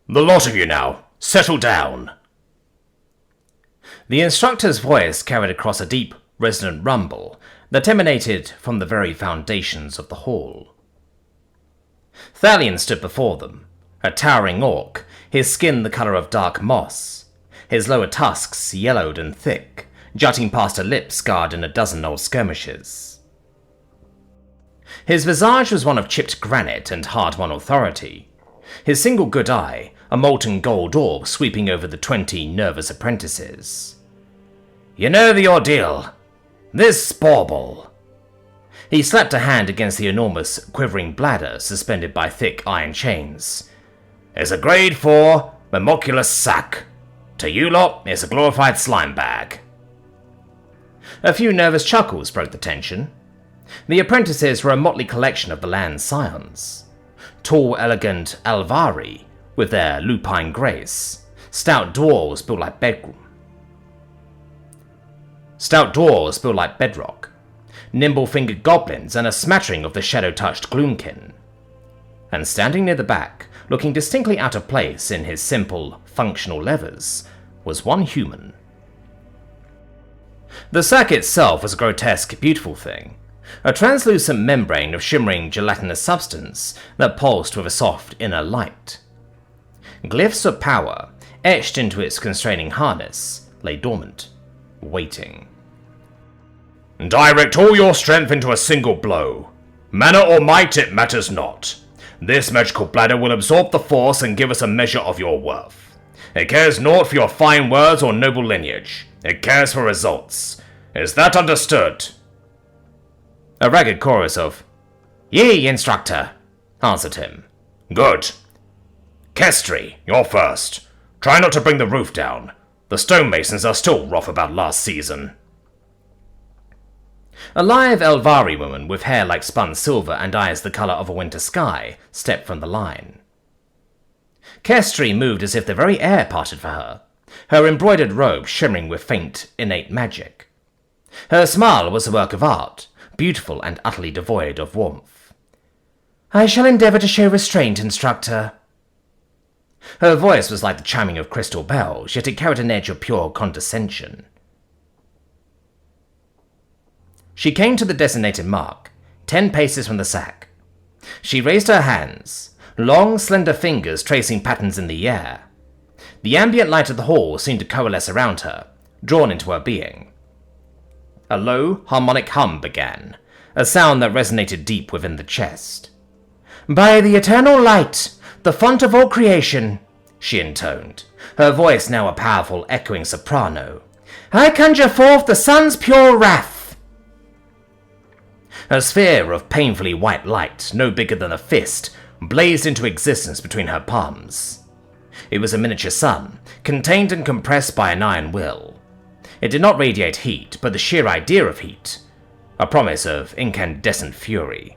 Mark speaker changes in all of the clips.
Speaker 1: The lot of you now, settle down. The instructor's voice carried across a deep, resonant rumble that emanated from the very foundations of the hall. Thalion stood before them, a towering orc, his skin the colour of dark moss, his lower tusks yellowed and thick, jutting past a lip scarred in a dozen old skirmishes. His visage was one of chipped granite and hard-won authority, his single good eye a molten gold orb sweeping over the 20 nervous apprentices. You know the ordeal. This bauble. He slapped a hand against the enormous, quivering bladder suspended by thick iron chains. It's a grade 4 mammoculus sac. To you lot, it's a glorified slime bag. A few nervous chuckles broke the tension. The apprentices were a motley collection of the land's scions. Tall, elegant Alvari, with their lupine grace. Stout dwarves built like bedrock. Nimble-fingered goblins and a smattering of the shadow-touched gloomkin. And standing near the back, looking distinctly out of place in his simple, functional levers, was one human. The sack itself was a grotesque, beautiful thing. A translucent membrane of shimmering gelatinous substance that pulsed with a soft inner light. Glyphs of power, etched into its constraining harness, lay dormant, waiting. Direct all your strength into a single blow. Mana or might, it matters not. This magical bladder will absorb the force and give us a measure of your worth. It cares naught for your fine words or noble lineage. It cares for results. Is that understood? A ragged chorus of, Yea, Instructor, answered him. Good. Khestri, you're first. Try not to bring the roof down. The stonemasons are still rough about last season. A lithe Elvari woman with hair like spun silver and eyes the colour of a winter sky stepped from the line. Khestri moved as if the very air parted for her, her embroidered robe shimmering with faint, innate magic. Her smile was a work of art, beautiful and utterly devoid of warmth. I shall endeavour to show restraint, Instructor. Her voice was like the chiming of crystal bells, yet it carried an edge of pure condescension. She came to the designated mark, 10 paces from the sack. She raised her hands, long, slender fingers tracing patterns in the air. The ambient light of the hall seemed to coalesce around her, drawn into her being. A low, harmonic hum began, a sound that resonated deep within the chest. By the eternal light, the font of all creation, she intoned, her voice now a powerful, echoing soprano, I conjure forth the sun's pure wrath. A sphere of painfully white light, no bigger than a fist, blazed into existence between her palms. It was a miniature sun, contained and compressed by an iron will. It did not radiate heat, but the sheer idea of heat, a promise of incandescent fury.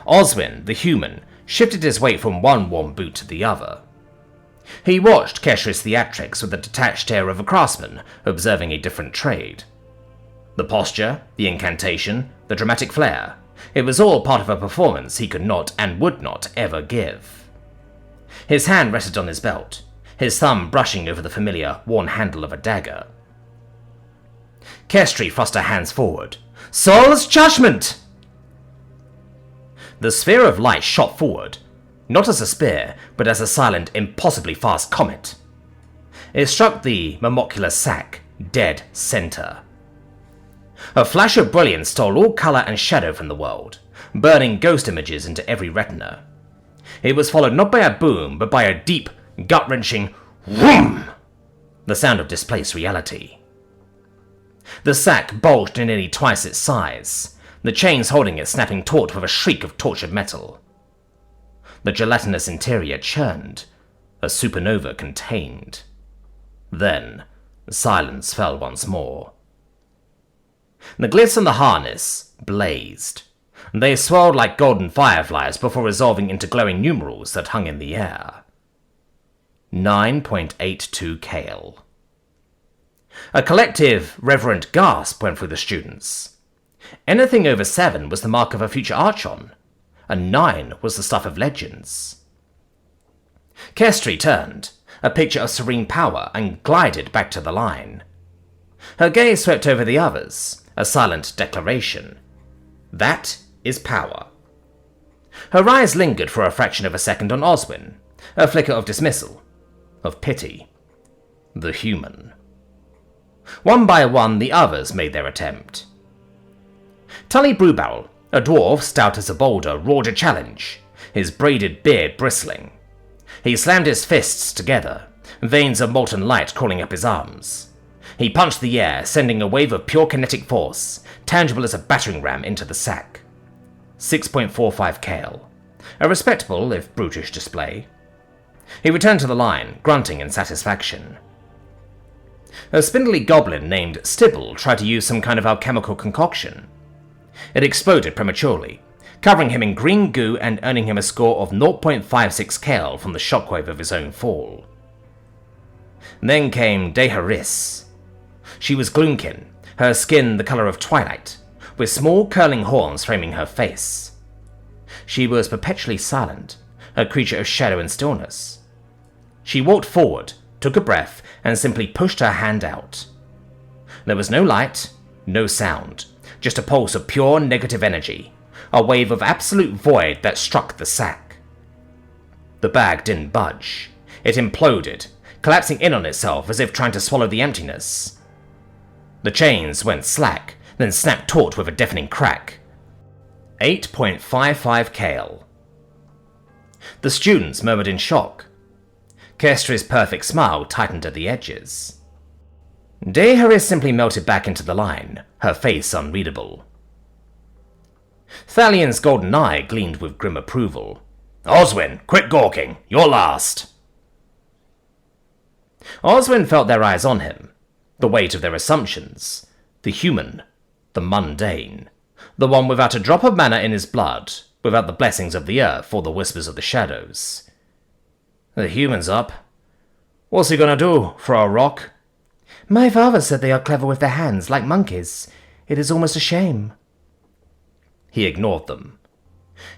Speaker 1: Oswin, the human, shifted his weight from one warm boot to the other. He watched Kheshri's theatrics with the detached air of a craftsman observing a different trade. The posture, the incantation, the dramatic flair, it was all part of a performance he could not and would not ever give. His hand rested on his belt, his thumb brushing over the familiar, worn handle of a dagger. Khestri thrust her hands forward. Soul's judgment! The sphere of light shot forward, not as a spear, but as a silent, impossibly fast comet. It struck the mammoculus sac, dead center. A flash of brilliance stole all colour and shadow from the world, burning ghost images into every retina. It was followed not by a boom, but by a deep, gut-wrenching whoom, the sound of displaced reality. The sack bulged to nearly twice its size, the chains holding it snapping taut with a shriek of tortured metal. The gelatinous interior churned, a supernova contained. Then, silence fell once more. The glyphs on the harness blazed. They swirled like golden fireflies before resolving into glowing numerals that hung in the air. 9.82 Kale. A collective, reverent gasp went through the students. Anything over 7 was the mark of a future archon, and 9 was the stuff of legends. Khestri turned, a picture of serene power, and glided back to the line. Her gaze swept over the others, a silent declaration. That is power. Her eyes lingered for a fraction of a second on Oswin, a flicker of dismissal, of pity. The human. One by one, the others made their attempt. Tully Brewbarrel, a dwarf stout as a boulder, roared a challenge, his braided beard bristling. He slammed his fists together, veins of molten light crawling up his arms. He punched the air, sending a wave of pure kinetic force, tangible as a battering ram, into the sack. 6.45 kale. A respectable, if brutish, display. He returned to the line, grunting in satisfaction. A spindly goblin named Stibble tried to use some kind of alchemical concoction. It exploded prematurely, covering him in green goo and earning him a score of 0.56 kale from the shockwave of his own fall. Then came Deharis. She was gloomkin, her skin the colour of twilight, with small curling horns framing her face. She was perpetually silent, a creature of shadow and stillness. She walked forward, took a breath, and simply pushed her hand out. There was no light, no sound, just a pulse of pure negative energy, a wave of absolute void that struck the sack. The bag didn't budge. It imploded, collapsing in on itself as if trying to swallow the emptiness. The chains went slack, then snapped taut with a deafening crack. 8.55 kale. The students murmured in shock. Khestri's perfect smile tightened at the edges. Deharis simply melted back into the line, her face unreadable. Thalian's golden eye gleamed with grim approval. Oswin, quit gawking. You're last. Oswin felt their eyes on him, the weight of their assumptions, the human, the mundane, the one without a drop of mana in his blood, without the blessings of the earth or the whispers of the shadows. The human's up. What's he gonna do, throw a rock? My father said they are clever with their hands, like monkeys. It is almost a shame. He ignored them.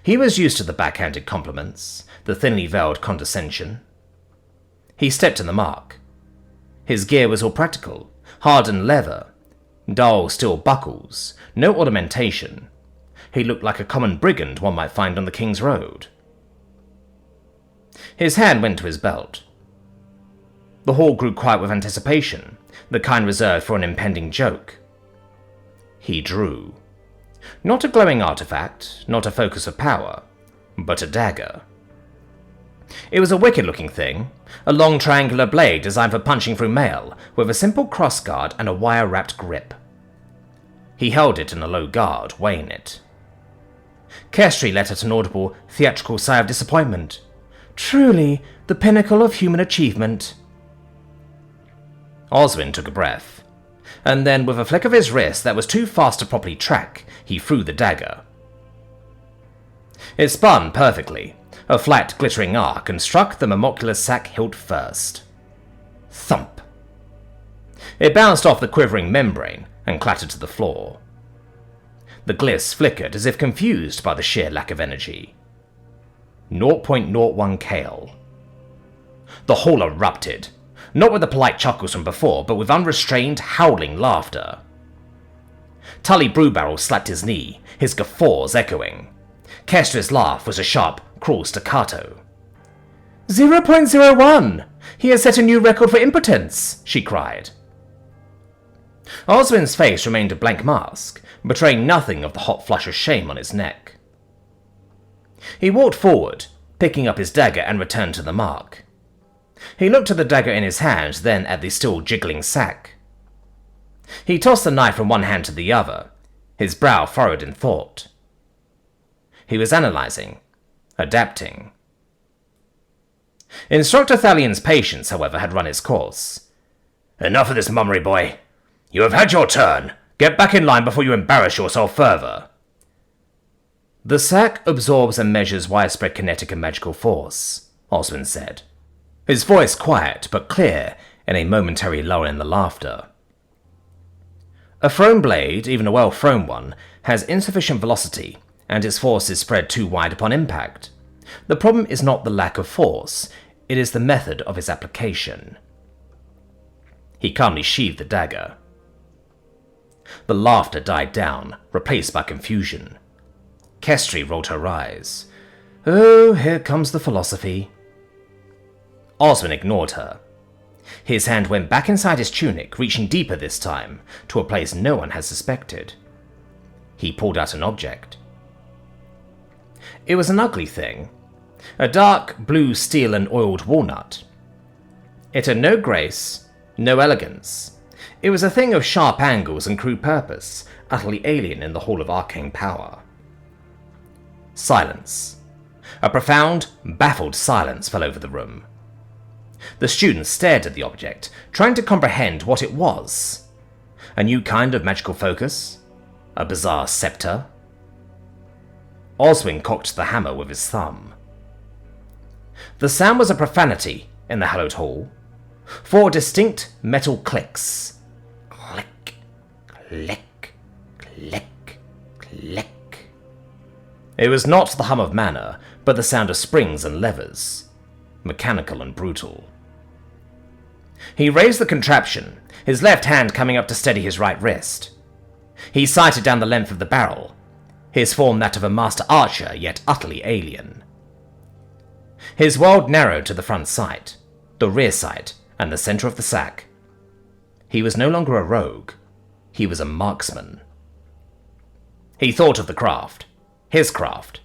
Speaker 1: He was used to the backhanded compliments, the thinly veiled condescension. He stepped in the mark. His gear was all practical, hardened leather, dull steel buckles, no ornamentation. He looked like a common brigand one might find on the King's Road. His hand went to his belt. The hall grew quiet with anticipation, the kind reserved for an impending joke. He drew. Not a glowing artifact, not a focus of power, but a dagger. It was a wicked-looking thing, a long triangular blade designed for punching through mail, with a simple crossguard and a wire-wrapped grip. He held it in a low guard, weighing it. Khestri let out an audible, theatrical sigh of disappointment. Truly, the pinnacle of human achievement. Oswin took a breath, and then, with a flick of his wrist that was too fast to properly track, he threw the dagger. It spun perfectly, a flat, glittering arc, and struck the monocular sack hilt first. Thump! It bounced off the quivering membrane and clattered to the floor. The gliss flickered as if confused by the sheer lack of energy. 0.01 kale. The hall erupted, not with the polite chuckles from before, but with unrestrained, howling laughter. Tully Brewbarrel slapped his knee, his guffaws echoing. Khestri's laugh was a sharp, cruel staccato. 0.01! He has set a new record for impotence, she cried. Oswin's face remained a blank mask, betraying nothing of the hot flush of shame on his neck. He walked forward, picking up his dagger, and returned to the mark. He looked at the dagger in his hand, then at the still jiggling sack. He tossed the knife from one hand to the other, his brow furrowed in thought. He was analyzing, adapting. Instructor Thalian's patience, however, had run its course. Enough of this mummery, boy. You have had your turn. Get back in line before you embarrass yourself further. The sack absorbs and measures widespread kinetic and magical force, Oswin said, his voice quiet but clear in a momentary lull in the laughter. A thrown blade, even a well-thrown one, has insufficient velocity, and its force is spread too wide upon impact. The problem is not the lack of force, It is the method of its application. He calmly sheathed the dagger. The laughter died down, replaced by confusion. Khestri rolled her eyes. Oh, here comes the philosophy. Oswin ignored her. His hand went back inside his tunic, reaching deeper this time, to a place no one had suspected. He pulled out an object. It was an ugly thing. A dark blue steel and oiled walnut. It had no grace, no elegance. It was a thing of sharp angles and crude purpose, utterly alien in the Hall of Arcane Power. Silence. A profound, baffled silence fell over the room. The students stared at the object, trying to comprehend what it was. A new kind of magical focus? A bizarre scepter? Oswin cocked the hammer with his thumb. The sound was a profanity in the hallowed hall. 4 distinct metal clicks. Click, click, click, click. It was not the hum of mana, but the sound of springs and levers. Mechanical and brutal. He raised the contraption, his left hand coming up to steady his right wrist. He sighted down the length of the barrel, his form that of a master archer, yet utterly alien. His world narrowed to the front sight, the rear sight, and the center of the sack. He was no longer a rogue. He was a marksman. He thought of the craft, his craft,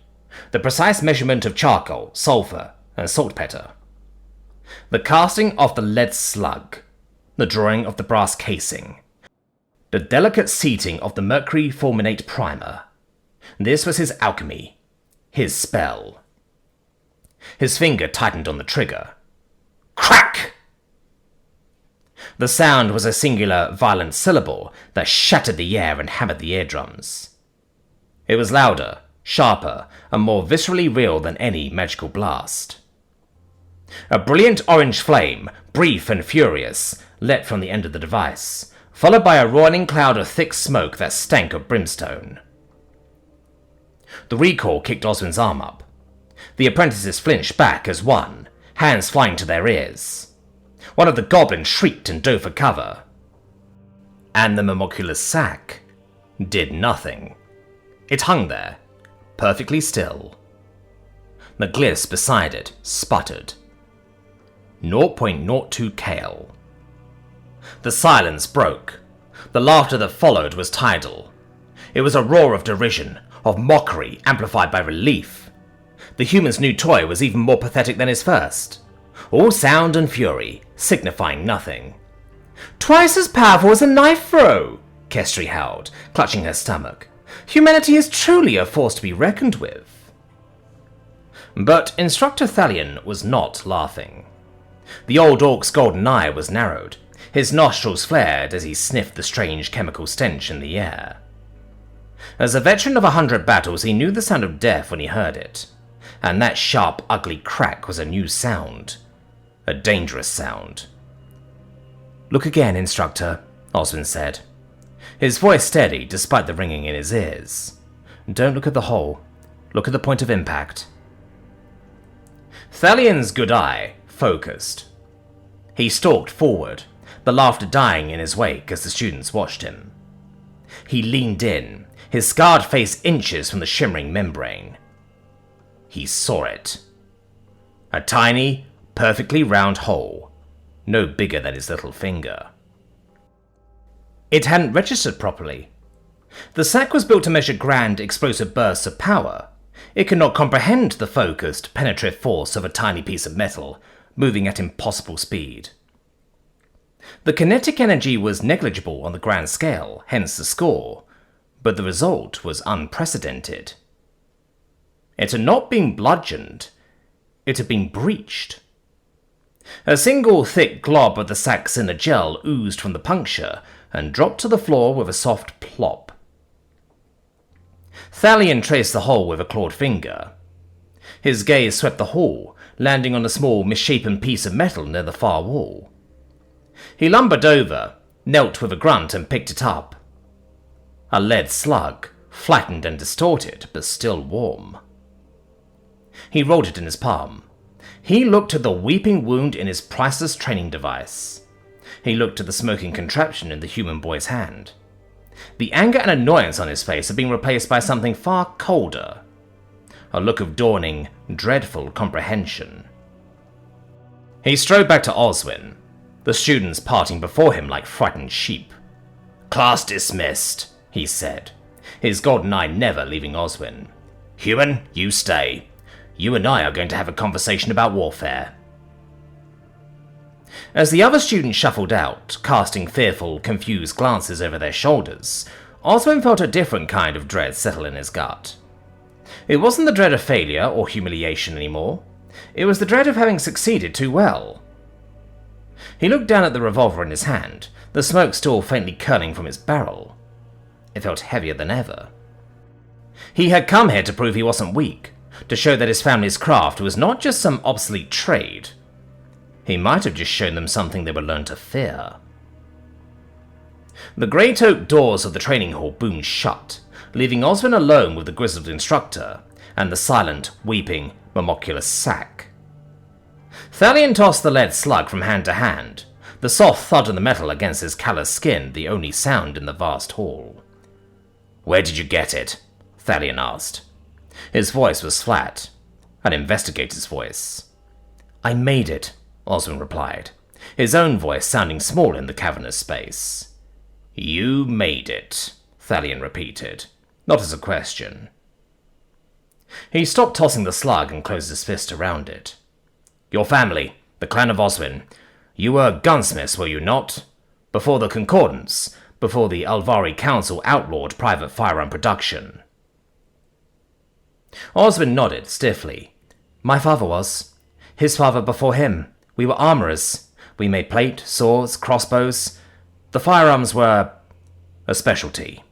Speaker 1: the precise measurement of charcoal, sulfur, and saltpeter. The casting of the lead slug, the drawing of the brass casing, the delicate seating of the mercury fulminate primer. This was his alchemy, his spell. His finger tightened on the trigger. Crack! The sound was a singular, violent syllable that shattered the air and hammered the eardrums. It was louder, sharper, and more viscerally real than any magical blast. A brilliant orange flame, brief and furious, leapt from the end of the device, followed by a roiling cloud of thick smoke that stank of brimstone. The recoil kicked Oswin's arm up. The apprentices flinched back as one, hands flying to their ears. One of the goblins shrieked and dove for cover. And the monocular sack did nothing. It hung there, perfectly still. The glyphs beside it sputtered. 0.02 kale. The silence broke. The laughter that followed was tidal. It was a roar of derision, of mockery amplified by relief. The human's new toy was even more pathetic than his first. All sound and fury, signifying nothing. "Twice as powerful as a knife throw," Khestri howled, clutching her stomach. "Humanity is truly a force to be reckoned with." But Instructor Thalion was not laughing. The old orc's golden eye was narrowed. His nostrils flared as he sniffed the strange chemical stench in the air. As a veteran of 100 battles, he knew the sound of death when he heard it. And that sharp, ugly crack was a new sound. A dangerous sound. "Look again, Instructor," Oswin said. His voice steady despite the ringing in his ears. "Don't look at the hole. Look at the point of impact." Thalion's good eye focused. He stalked forward, the laughter dying in his wake as the students watched him. He leaned in, his scarred face inches from the shimmering membrane. He saw it. A tiny, perfectly round hole, no bigger than his little finger. It hadn't registered properly. The sack was built to measure grand, explosive bursts of power. It could not comprehend the focused, penetrative force of a tiny piece of metal, moving at impossible speed. The kinetic energy was negligible on the grand scale, hence the score, but the result was unprecedented. It had not been bludgeoned, it had been breached. A single thick glob of the sack's inner gel oozed from the puncture and dropped to the floor with a soft plop. Thalion traced the hole with a clawed finger. His gaze swept the hall, landing on a small, misshapen piece of metal near the far wall. He lumbered over, knelt with a grunt and picked it up. A lead slug, flattened and distorted, but still warm. He rolled it in his palm. He looked at the weeping wound in his priceless training device. He looked at the smoking contraption in the human boy's hand. The anger and annoyance on his face had been replaced by something far colder. A look of dawning, dreadful comprehension. He strode back to Oswin, the students parting before him like frightened sheep. "Class dismissed," he said, his golden eye never leaving Oswin. "Human, you stay. You and I are going to have a conversation about warfare." As the other students shuffled out, casting fearful, confused glances over their shoulders, Oswin felt a different kind of dread settle in his gut. It wasn't the dread of failure or humiliation anymore. It was the dread of having succeeded too well. He looked down at the revolver in his hand, the smoke still faintly curling from its barrel. It felt heavier than ever. He had come here to prove he wasn't weak, to show that his family's craft was not just some obsolete trade. He might have just shown them something they would learn to fear. The great oak doors of the training hall boomed shut, leaving Oswin alone with the grizzled instructor and the silent, weeping, Momoculus sack. Thalion tossed the lead slug from hand to hand, the soft thud of the metal against his callous skin the only sound in the vast hall. "Where did you get it?" Thalion asked. His voice was flat, an investigator's voice. "I made it," Oswin replied, his own voice sounding small in the cavernous space. "You made it," Thalion repeated, not as a question. He stopped tossing the slug and closed his fist around it. "Your family, the clan of Oswin, you were gunsmiths, were you not? Before the Concordance, before the Alvari Council outlawed private firearm production." Oswin nodded stiffly. "My father was. His father before him. We were armourers. We made plate, swords, crossbows. The firearms were a specialty.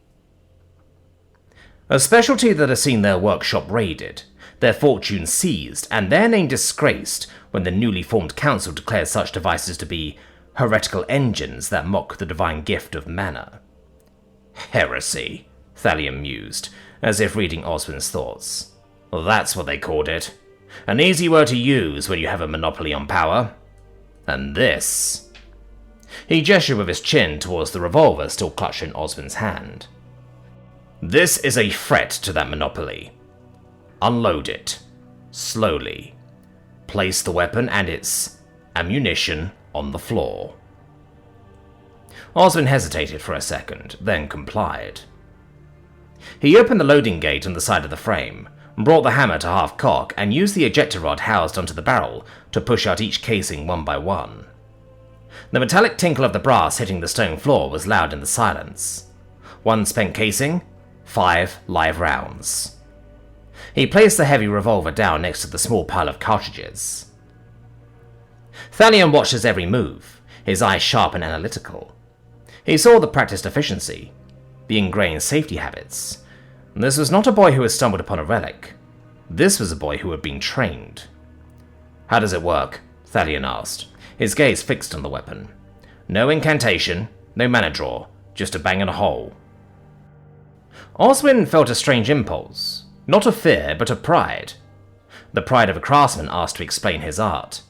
Speaker 1: A specialty that has seen their workshop raided, their fortunes seized, and their name disgraced when the newly formed council declared such devices to be heretical engines that mock the divine gift of mana." "Heresy," Thalion mused, as if reading Oswin's thoughts. "That's what they called it. An easy word to use when you have a monopoly on power. And this..." He gestured with his chin towards the revolver still clutched in Oswin's hand. "This is a threat to that monopoly. Unload it. Slowly. Place the weapon and its ammunition on the floor." Oswin hesitated for a second, then complied. He opened the loading gate on the side of the frame, brought the hammer to half-cock, and used the ejector rod housed onto the barrel to push out each casing one by one. The metallic tinkle of the brass hitting the stone floor was loud in the silence. 1 spent casing, 5 live rounds. He placed the heavy revolver down next to the small pile of cartridges. Thalion watched his every move, his eyes sharp and analytical. He saw the practiced efficiency, the ingrained safety habits. This was not a boy who had stumbled upon a relic. This was a boy who had been trained. "How does it work?" Thalion asked, his gaze fixed on the weapon. "No incantation, no mana draw, just a bang and a hole." Oswin felt a strange impulse, not of fear, but of pride. The pride of a craftsman asked to explain his art.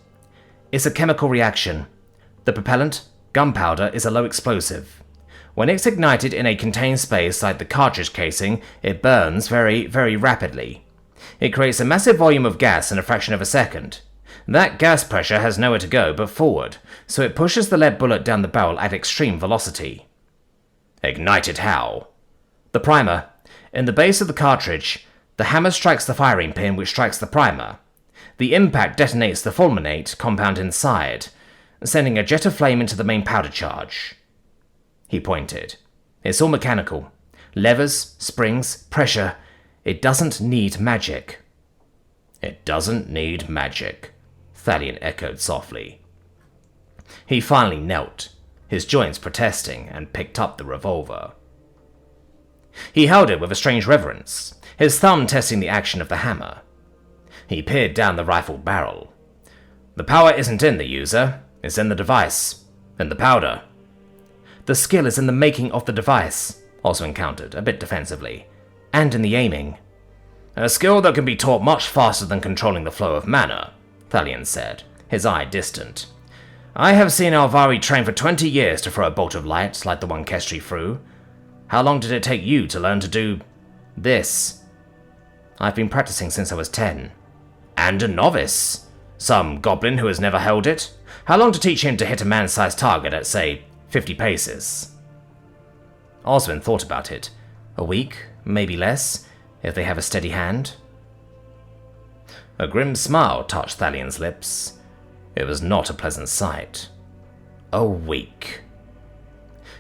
Speaker 1: "It's a chemical reaction. The propellant, gunpowder, is a low explosive. When it's ignited in a contained space like the cartridge casing, it burns very, very rapidly. It creates a massive volume of gas in a fraction of a second. That gas pressure has nowhere to go but forward, so it pushes the lead bullet down the barrel at extreme velocity." "Ignited how?" "The primer. In the base of the cartridge, the hammer strikes the firing pin which strikes the primer. The impact detonates the fulminate compound inside, sending a jet of flame into the main powder charge." He pointed. "It's all mechanical. Levers, springs, pressure. It doesn't need magic." "It doesn't need magic," Thalion echoed softly. He finally knelt, his joints protesting, and picked up the revolver. He held it with a strange reverence, his thumb testing the action of the hammer. He peered down the rifle barrel. "The power isn't in the user, it's in the device, in the powder." "The skill is in the making of the device," Oswin countered, a bit defensively, "and in the aiming." "A skill that can be taught much faster than controlling the flow of mana," Thalion said, his eye distant. "I have seen Alvari train for 20 years to throw a bolt of light like the one Khestri threw. How long did it take you to learn to do this?" "I've been practicing since I was 10. "And a novice? Some goblin who has never held it? How long to teach him to hit a man-sized target at, say, 50 paces? Oswin thought about it. A week, maybe less, if they have a steady hand. A grim smile touched Thalion's lips. It was not a pleasant sight. A week.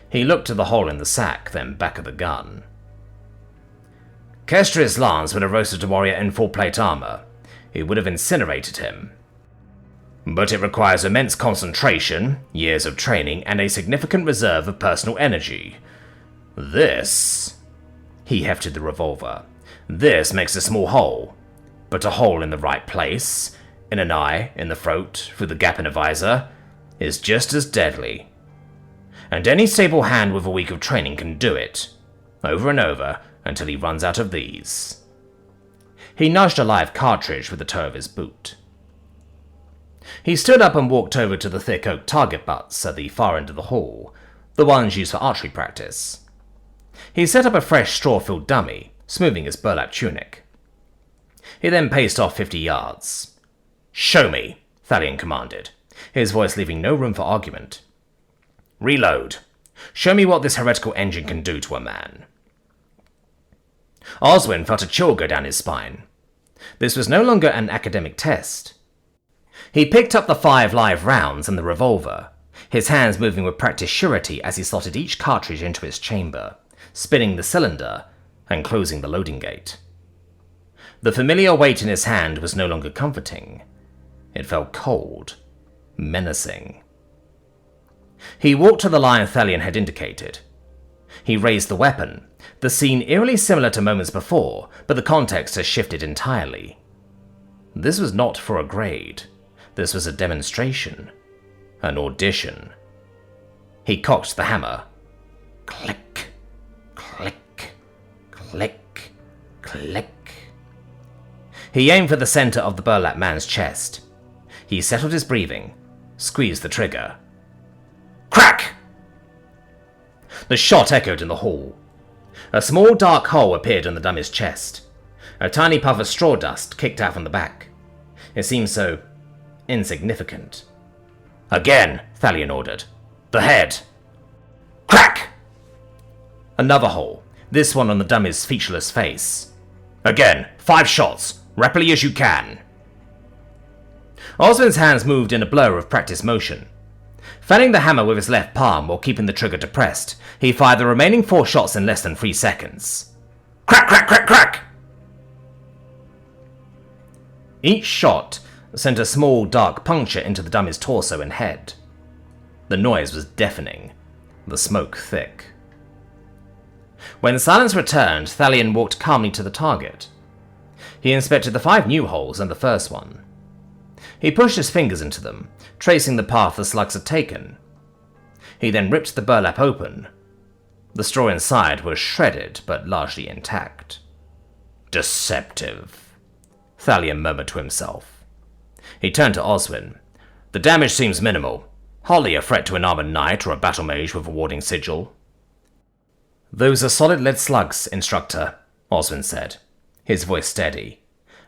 Speaker 1: He looked at the hole in the sack, then back at the gun. Khestri's lance would have roasted a warrior in full plate armor. It would have incinerated him. But it requires immense concentration, years of training, and a significant reserve of personal energy. This... He hefted the revolver. This makes a small hole. But a hole in the right place, in an eye, in the throat, through the gap in a visor, is just as deadly. And any stable hand with a week of training can do it, over and over, until he runs out of these. He nudged a live cartridge with the toe of his boot. He stood up and walked over to the thick oak target butts at the far end of the hall, the ones used for archery practice. He set up a fresh straw-filled dummy, smoothing his burlap tunic. He then paced off 50 yards. "Show me," Thalion commanded, his voice leaving no room for argument. "Reload. Show me what this heretical engine can do to a man." Oswin felt a chill go down his spine. This was no longer an academic test. He picked up the 5 live rounds and the revolver, his hands moving with practiced surety as he slotted each cartridge into its chamber, spinning the cylinder and closing the loading gate. The familiar weight in his hand was no longer comforting. It felt cold, menacing. He walked to the line Thalion had indicated. He raised the weapon, the scene eerily similar to moments before, but the context has shifted entirely. This was not for a grade. This was a demonstration. An audition. He cocked the hammer. Click, click, click, click. He aimed for the center of the burlap man's chest. He settled his breathing, squeezed the trigger. Crack! The shot echoed in the hall. A small dark hole appeared in the dummy's chest. A tiny puff of straw dust kicked out from the back. It seemed so insignificant. "Again," Thalion ordered. "The head." Crack! Another hole, this one on the dummy's featureless face. "Again, 5 shots, rapidly as you can." Oswin's hands moved in a blur of practice motion. Fanning the hammer with his left palm while keeping the trigger depressed, he fired the remaining 4 shots in less than 3 seconds. Crack, crack, crack, crack! Each shot sent a small, dark puncture into the dummy's torso and head. The noise was deafening, the smoke thick. When silence returned, Thalion walked calmly to the target. He inspected the 5 new holes and the first one. He pushed his fingers into them, tracing the path the slugs had taken. He then ripped the burlap open. The straw inside was shredded, but largely intact. "Deceptive," Thalion murmured to himself. He turned to Oswin. "The damage seems minimal. Hardly a threat to an armored knight or a battle mage with a warding sigil." "Those are solid lead slugs, Instructor," Oswin said, his voice steady.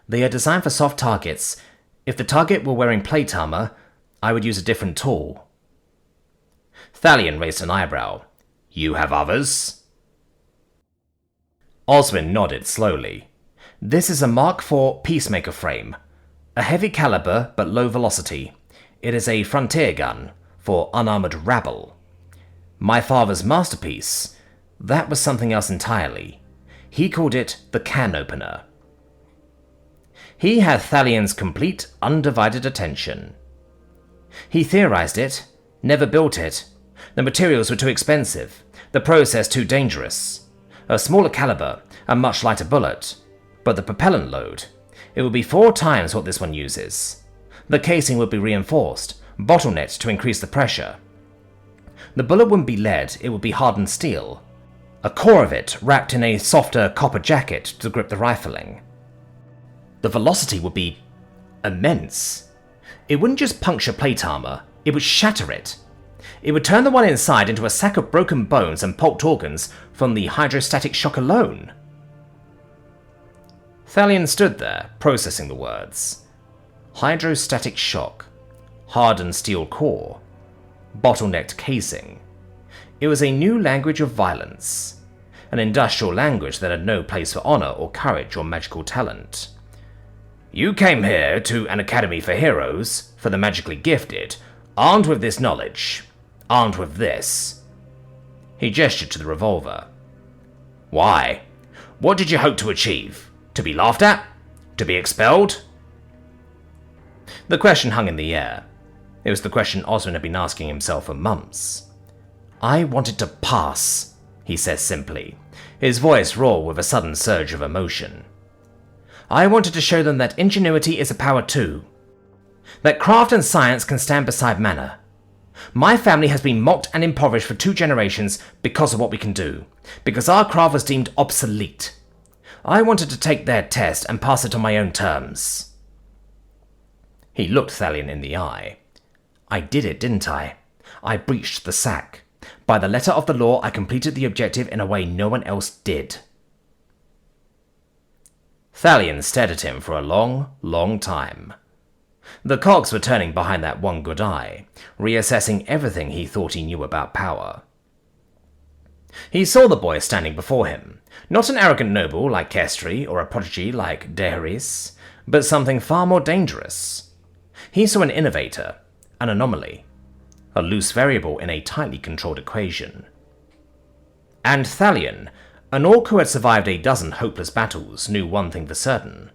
Speaker 1: "They are designed for soft targets. If the target were wearing plate armor, I would use a different tool." Thalion raised an eyebrow. "You have others?" Oswin nodded slowly. "This is a Mark IV Peacemaker frame. A heavy caliber but low velocity. It is a frontier gun for unarmored rabble. My father's masterpiece, that was something else entirely. He called it the can opener." He had Thalion's complete, undivided attention. He theorized it, never built it. The materials were too expensive, the process too dangerous. A smaller caliber, a much lighter bullet, but the propellant load, it would be 4 times what this one uses. The casing would be reinforced, bottlenecked to increase the pressure. The bullet wouldn't be lead, it would be hardened steel. A core of it wrapped in a softer copper jacket to grip the rifling. The velocity would be immense. It wouldn't just puncture plate armor, it would shatter it. It would turn the one inside into a sack of broken bones and pulped organs from the hydrostatic shock alone. Thalion stood there, processing the words. Hydrostatic shock. Hardened steel core. Bottlenecked casing. It was a new language of violence. An industrial language that had no place for honor or courage or magical talent. You came here to an academy for heroes, for the magically gifted, armed with this knowledge. Armed with this. He gestured to the revolver. Why? What did you hope to achieve? To be laughed at? To be expelled? The question hung in the air. It was the question Oswin had been asking himself for months. I wanted to pass, he said simply, his voice raw with a sudden surge of emotion. I wanted to show them that ingenuity is a power too. That craft and science can stand beside manner. My family has been mocked and impoverished for 2 generations because of what we can do, because our craft was deemed obsolete. I wanted to take their test and pass it on my own terms. He looked Thalion in the eye. I did it, didn't I? I breached the sack. By the letter of the law, I completed the objective in a way no one else did. Thalion stared at him for a long, long time. The cogs were turning behind that one good eye, reassessing everything he thought he knew about power. He saw the boy standing before him, not an arrogant noble like Khestri or a prodigy like Dehris, but something far more dangerous. He saw an innovator, an anomaly, a loose variable in a tightly controlled equation. And Thalion, an orc who had survived a dozen hopeless battles, knew one thing for certain.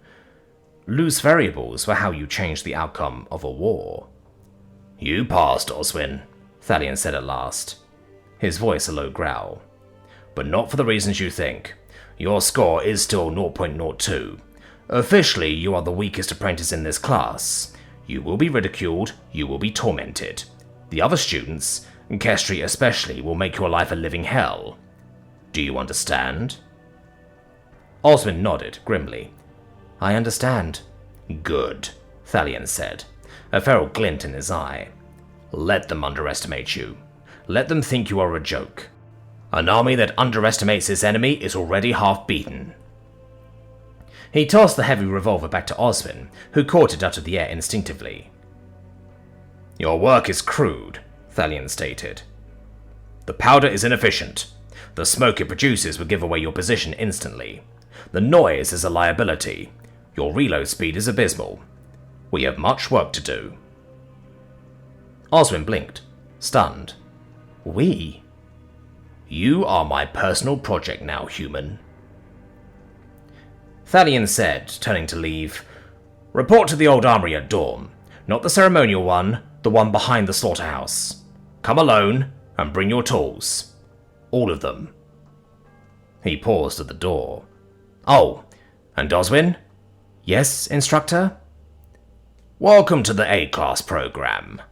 Speaker 1: Loose variables were how you changed the outcome of a war. You passed, Oswin, Thalion said at last, his voice a low growl. But not for the reasons you think. Your score is still 0.02. Officially, you are the weakest apprentice in this class. You will be ridiculed, you will be tormented. The other students, Khestri especially, will make your life a living hell. Do you understand? Oswin nodded grimly. I understand. Good, Thalion said, a feral glint in his eye. Let them underestimate you. Let them think you are a joke. An army that underestimates its enemy is already half beaten. He tossed the heavy revolver back to Oswin, who caught it out of the air instinctively. Your work is crude, Thalion stated. The powder is inefficient. The smoke it produces would give away your position instantly. The noise is a liability. Your reload speed is abysmal. We have much work to do. Oswin blinked, stunned. We? You are my personal project now, human. Thalion said, turning to leave, Report to the old armory at dawn. Not the ceremonial one, the one behind the slaughterhouse. Come alone, and bring your tools. All of them. He paused at the door. Oh, and Oswin? Yes, Instructor? Welcome to the A-Class program.